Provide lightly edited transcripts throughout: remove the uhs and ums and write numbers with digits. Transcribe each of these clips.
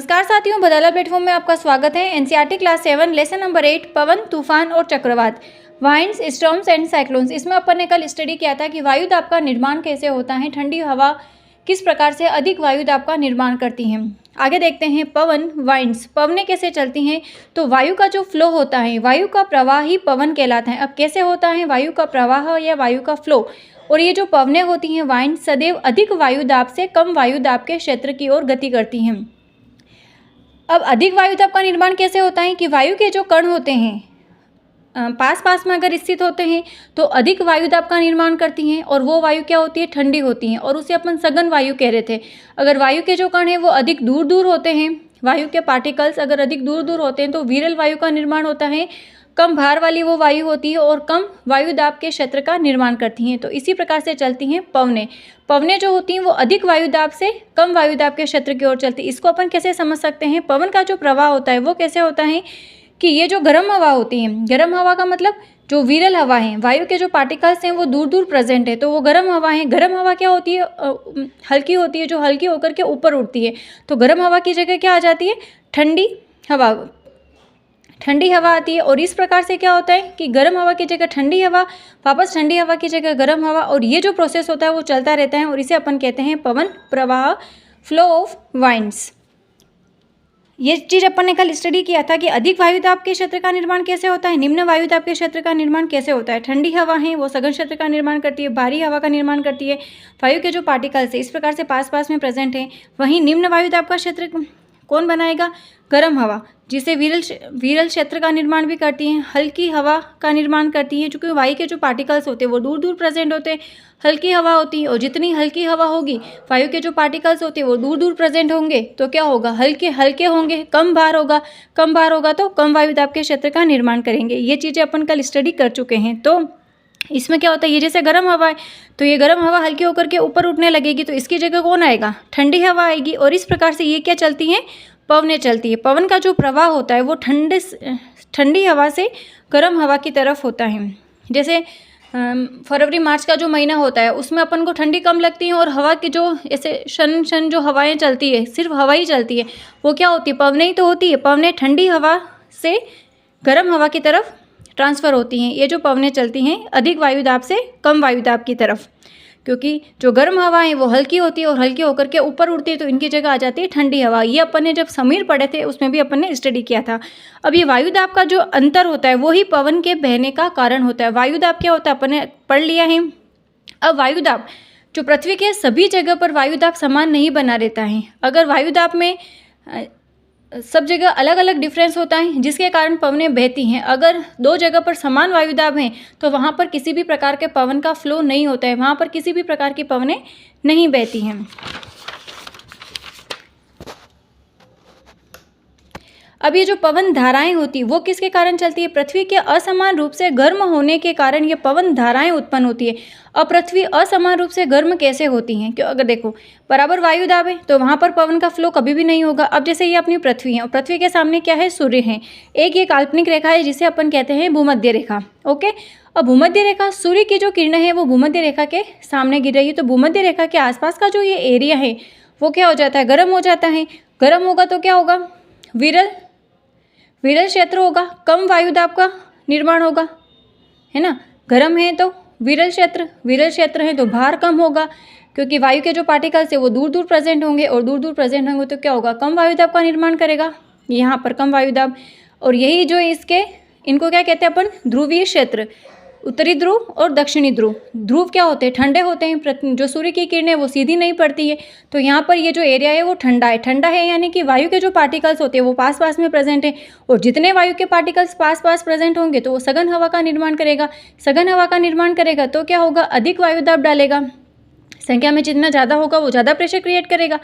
नमस्कार साथियों, बदाला प्लेटफॉर्म में आपका स्वागत है। एनसीईआरटी क्लास 7 लेसन नंबर 8 पवन, तूफान और चक्रवात, वाइंड्स, स्टॉर्म्स एंड साइक्लोन्स। इसमें अपन ने कल स्टडी किया था कि वायु दाब का निर्माण कैसे होता है, ठंडी हवा किस प्रकार से अधिक वायु दाब का निर्माण करती हैं। आगे देखते हैं पवन, वाइंड्स, पवनें कैसे चलती हैं। तो वायु का जो फ्लो होता है, वायु का प्रवाह ही पवन कहलाता है। अब कैसे होता है वायु का प्रवाह या वायु का फ्लो। और ये जो पवनें होती हैं वाइंड, सदैव अधिक वायु दाब से कम वायु दाब के क्षेत्र की ओर गति करती हैं। अब अधिक वायु दाब का निर्माण कैसे होता है कि वायु के जो कण होते हैं पास में अगर स्थित होते हैं तो अधिक वायु दाब का निर्माण करती हैं, और वो वायु क्या होती है, ठंडी होती हैं, और उसे अपन सघन वायु कह रहे थे। अगर वायु के जो कण हैं वो अधिक दूर दूर होते हैं, वायु के पार्टिकल्स अगर अधिक दूर दूर होते हैं तो विरल वायु का निर्माण होता है। कम भार वाली वो वायु होती है और कम वायु दाब के क्षेत्र का निर्माण करती हैं। तो इसी प्रकार से चलती हैं पवनें। पवनें जो होती हैं वो अधिक वायु दाब से कम वायु दाब के क्षेत्र की ओर चलती है। इसको अपन कैसे समझ सकते हैं, पवन का जो प्रवाह होता है वो कैसे होता है कि ये जो गर्म हवा होती है, गर्म हवा का मतलब जो विरल हवा है, वायु के जो पार्टिकल्स हैं वो दूर दूर प्रेजेंट है, तो वो गर्म हवा है। गर्म हवा क्या होती है, हल्की होती है, जो हल्की होकर के ऊपर उठती है। तो गर्म हवा की जगह क्या आ जाती है, ठंडी हवा, ठंडी हवा आती है। और इस प्रकार से क्या होता है कि गर्म हवा की जगह ठंडी हवा, वापस ठंडी हवा की जगह गर्म हवा, और ये जो प्रोसेस होता है वो चलता रहता है, और इसे अपन कहते हैं पवन प्रवाह, फ्लो ऑफ वाइंड्स। ये चीज़ अपन ने कल स्टडी किया था कि अधिक वायु दाब के क्षेत्र का निर्माण कैसे होता है, निम्न वायु दाब के क्षेत्र का निर्माण कैसे होता है। ठंडी हवा है वो सघन क्षेत्र का निर्माण करती है, भारी हवा का निर्माण करती है। वायु के जो पार्टिकल्स है इस प्रकार से पास में प्रेजेंट है। वहीं निम्न वायु दाब का क्षेत्र कौन बनाएगा, गर्म हवा, जिसे विरल क्षेत्र का निर्माण भी करती हैं। हल्की हवा का निर्माण करती है, क्योंकि वायु के जो पार्टिकल्स होते हैं वो दूर दूर प्रेजेंट होते हैं। हल्की हवा होती है, और जितनी हल्की हवा होगी वायु के जो पार्टिकल्स होते हैं वो दूर दूर प्रेजेंट होंगे, तो क्या होगा, हल्के होंगे, कम भार होगा तो कम वायु दाब के क्षेत्र का निर्माण करेंगे। ये चीज़ें अपन कल स्टडी कर चुके हैं। तो इसमें क्या होता है, ये जैसे गर्म हवा है तो ये गर्म हवा हल्की होकर के ऊपर उठने लगेगी, तो इसकी जगह कौन आएगा, ठंडी हवा आएगी। और इस प्रकार से ये क्या चलती हैं, पवनें चलती है। पवन का जो प्रवाह होता है वो ठंडी हवा से गर्म हवा की तरफ होता है। जैसे फरवरी मार्च का जो महीना होता है उसमें अपन को ठंडी कम लगती है, और हवा की जो ऐसे शन जो हवाएं चलती है, सिर्फ हवा ही चलती है, वो क्या होती है, पवनें ही तो होती है। पवनें ठंडी हवा से गर्म हवा की तरफ ट्रांसफ़र होती हैं। ये जो पवनें चलती हैं अधिक वायु दाब से कम वायु दाब की तरफ, क्योंकि जो गर्म हवा है वो हल्की होती है और हल्की होकर के ऊपर उड़ती है, तो इनकी जगह आ जाती है ठंडी हवा। ये अपन ने जब समीर पढ़े थे उसमें भी अपन ने स्टडी किया था। अब ये वायु दाब का जो अंतर होता है वो ही पवन के बहने का कारण होता है। वायु दाब क्या होता है अपन ने पढ़ लिया है। अब वायु दाब जो पृथ्वी के सभी जगह पर वायु दाब समान नहीं बना रहता है। अगर वायु दाब में सब जगह अलग अलग डिफरेंस होता है, जिसके कारण पवनें बहती हैं। अगर दो जगह पर समान वायु दाब हैं तो वहाँ पर किसी भी प्रकार के पवन का फ्लो नहीं होता है, वहाँ पर किसी भी प्रकार की पवनें नहीं बहती हैं। अब ये जो पवन धाराएं होती है वो किसके कारण चलती है, पृथ्वी के असमान रूप से गर्म होने के कारण ये पवन धाराएं उत्पन्न होती है। अब पृथ्वी असमान रूप से गर्म कैसे होती हैं, क्यों, अगर देखो बराबर वायु दाब है तो वहाँ पर पवन का फ्लो कभी भी नहीं होगा। अब जैसे ये अपनी पृथ्वी है और पृथ्वी के सामने क्या है, सूर्य है। एक ये काल्पनिक रेखा है जिसे अपन कहते हैं भूमध्य रेखा। ओके, अब भूमध्य रेखा, सूर्य की जो किरणें हैं वो भूमध्य रेखा के सामने गिर रही है, तो भूमध्य रेखा के आसपास का जो ये एरिया है वो क्या हो जाता है, गर्म हो जाता है। गर्म होगा तो क्या होगा, विरल क्षेत्र होगा, कम वायु दाब का निर्माण होगा, है ना। गर्म है तो विरल क्षेत्र है तो भार कम होगा, क्योंकि वायु के जो पार्टिकल्स है वो दूर दूर प्रेजेंट होंगे, और दूर दूर प्रेजेंट होंगे तो क्या होगा, कम वायु दाब का निर्माण करेगा। यहाँ पर कम वायु दाब, और यही जो इनको क्या कहते हैं अपन, ध्रुवीय क्षेत्र, उत्तरी ध्रुव और दक्षिणी ध्रुव। ध्रुव क्या होते हैं, ठंडे होते हैं, जो सूर्य की किरणें वो सीधी नहीं पड़ती है, तो यहाँ पर ये जो एरिया है वो ठंडा है, यानी कि वायु के जो पार्टिकल्स होते हैं वो पास में प्रेजेंट है, और जितने वायु के पार्टिकल्स पास प्रेजेंट होंगे तो वो सघन हवा का निर्माण करेगा। सघन हवा का निर्माण करेगा तो क्या होगा, अधिक वायु दाब डालेगा। संख्या में जितना ज़्यादा होगा वो ज़्यादा प्रेशर क्रिएट करेगा।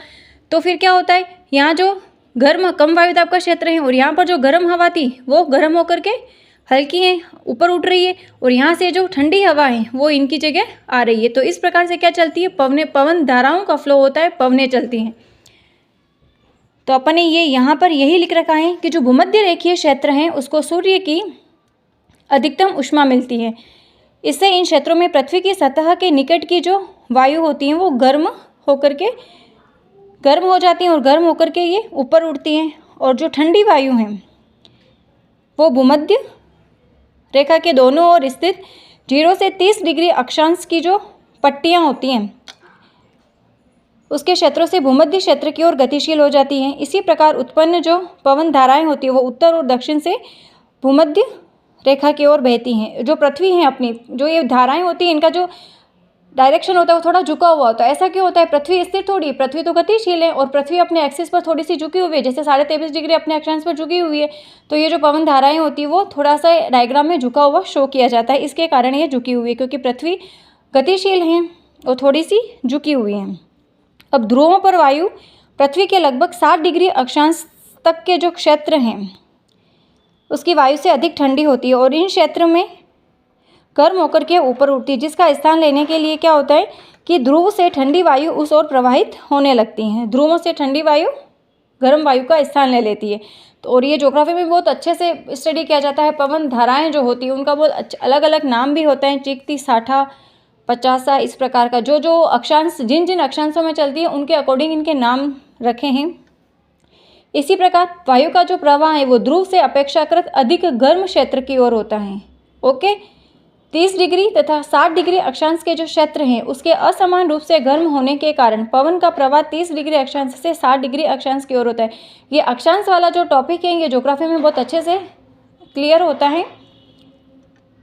तो फिर क्या होता है, यहाँ जो कम वायु दाब का क्षेत्र है, और यहाँ पर जो गर्म हवा थी वो गर्म होकर के हल्की है, ऊपर उठ रही है, और यहाँ से जो ठंडी हवा है वो इनकी जगह आ रही है। तो इस प्रकार से क्या चलती है, पवन धाराओं का फ्लो होता है, पवनें चलती हैं। तो अपन ने ये यहाँ पर यही लिख रखा है कि जो भूमध्य रेखीय क्षेत्र हैं उसको सूर्य की अधिकतम ऊष्मा मिलती है। इससे इन क्षेत्रों में पृथ्वी की सतह के निकट की जो वायु होती है वो गर्म होकर के गर्म हो जाती हैं और गर्म होकर के ये ऊपर उड़ती हैं। और जो ठंडी वायु हैं वो भूमध्य रेखा के दोनों ओर स्थित 0 से 30 डिग्री अक्षांश की जो पट्टियाँ होती हैं उसके क्षेत्रों से भूमध्य क्षेत्र की ओर गतिशील हो जाती हैं। इसी प्रकार उत्पन्न जो पवन धाराएं होती हैं वो उत्तर और दक्षिण से भूमध्य रेखा की ओर बहती हैं। जो पृथ्वी है अपनी, जो ये धाराएं होती हैं, इनका जो डायरेक्शन होता है वो थोड़ा झुका हुआ होता है। ऐसा क्यों होता है? पृथ्वी स्थिर थोड़ी, पृथ्वी तो गतिशील है और पृथ्वी अपने एक्सिस पर थोड़ी सी झुकी हुई है, जैसे 23.5 डिग्री अपने अक्षांश पर झुकी हुई है। तो ये जो पवन धाराएं होती है वो थोड़ा सा डायग्राम में झुका हुआ शो किया जाता है। इसके कारण ये झुकी हुई है, क्योंकि पृथ्वी गतिशील है और थोड़ी सी झुकी हुई है। अब ध्रुवों पर वायु पृथ्वी के लगभग 60 डिग्री अक्षांश तक के जो क्षेत्र हैं उसकी वायु से अधिक ठंडी होती है और इन क्षेत्र में गर्म होकर के ऊपर उठती है, जिसका स्थान लेने के लिए क्या होता है कि ध्रुव से ठंडी वायु उस ओर प्रवाहित होने लगती हैं। ध्रुवों से ठंडी वायु गर्म वायु का स्थान ले लेती है। तो और ये ज्योग्राफी में बहुत अच्छे से स्टडी किया जाता है। पवन धाराएं जो होती हैं उनका बहुत अलग अलग नाम भी होता है, चिकती, साठा, 50, इस प्रकार का जो अक्षांश जिन जिन अक्षांशों में चलती है उनके अकॉर्डिंग इनके नाम रखे हैं। इसी प्रकार वायु का जो प्रवाह है वो ध्रुव से अपेक्षाकृत अधिक गर्म क्षेत्र की ओर होता है। ओके, 30 डिग्री तथा 60 डिग्री अक्षांश के जो क्षेत्र हैं उसके असमान रूप से गर्म होने के कारण पवन का प्रवाह 30 डिग्री अक्षांश से 60 डिग्री अक्षांश की ओर होता है। ये अक्षांश वाला जो टॉपिक है ये ज्योग्राफी में बहुत अच्छे से क्लियर होता है।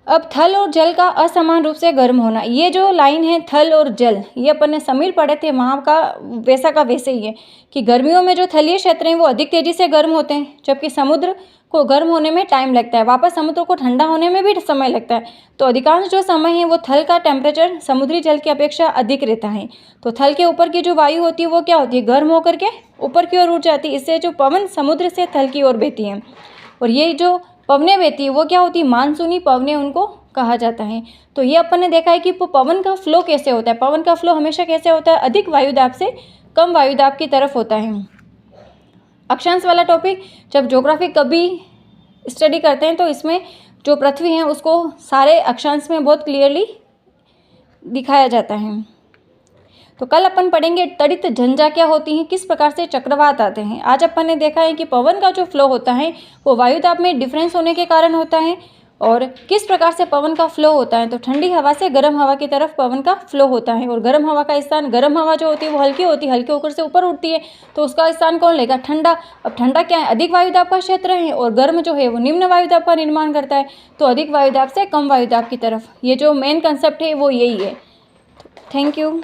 अब थल और जल का असमान रूप से गर्म होना, ये जो लाइन है थल और जल, ये अपन ने समीर पढ़े थे, वहाँ का वैसे ही है कि गर्मियों में जो थलीय क्षेत्र हैं वो अधिक तेज़ी से गर्म होते हैं, जबकि समुद्र को गर्म होने में टाइम लगता है, वापस समुद्र को ठंडा होने में भी समय लगता है। तो अधिकांश जो समय है वो थल का टेम्परेचर समुद्री जल की अपेक्षा अधिक रहता है। तो थल के ऊपर की जो वायु होती है वो क्या होती है? गर्म होकर के ऊपर की ओर उठ जाती है। इससे जो पवन समुद्र से थल की ओर बहती हैं और ये जो पवनें बहती है वो क्या होती है? मानसूनी पवनें उनको कहा जाता है। तो ये अपन ने देखा है कि पवन का फ्लो कैसे होता है। पवन का फ्लो हमेशा कैसे होता है? अधिक वायुदाब से कम वायुदाब की तरफ होता है। अक्षांश वाला टॉपिक जब ज्योग्राफी कभी स्टडी करते हैं तो इसमें जो पृथ्वी है उसको सारे अक्षांश में बहुत क्लियरली दिखाया जाता है। तो कल अपन पढ़ेंगे तड़ित झंझा क्या होती हैं, किस प्रकार से चक्रवात आते हैं। आज अपन ने देखा है कि पवन का जो फ्लो होता है वो वायुदाब में डिफरेंस होने के कारण होता है और किस प्रकार से पवन का फ्लो होता है। तो ठंडी हवा से गर्म हवा की तरफ पवन का फ्लो होता है और गर्म हवा का स्थान, गर्म हवा जो होती है वो हल्की होती है, हल्के होकर से ऊपर उठती है, तो उसका स्थान कौन लेगा? ठंडा। अब ठंडा क्या है? अधिक वायुदाब का क्षेत्र है और गर्म जो है वो निम्न वायुदाब का निर्माण करता है, तो अधिक वायुदाब से कम वायुदाब की तरफ। ये जो मेन कंसेप्ट है वो यही है। Thank you.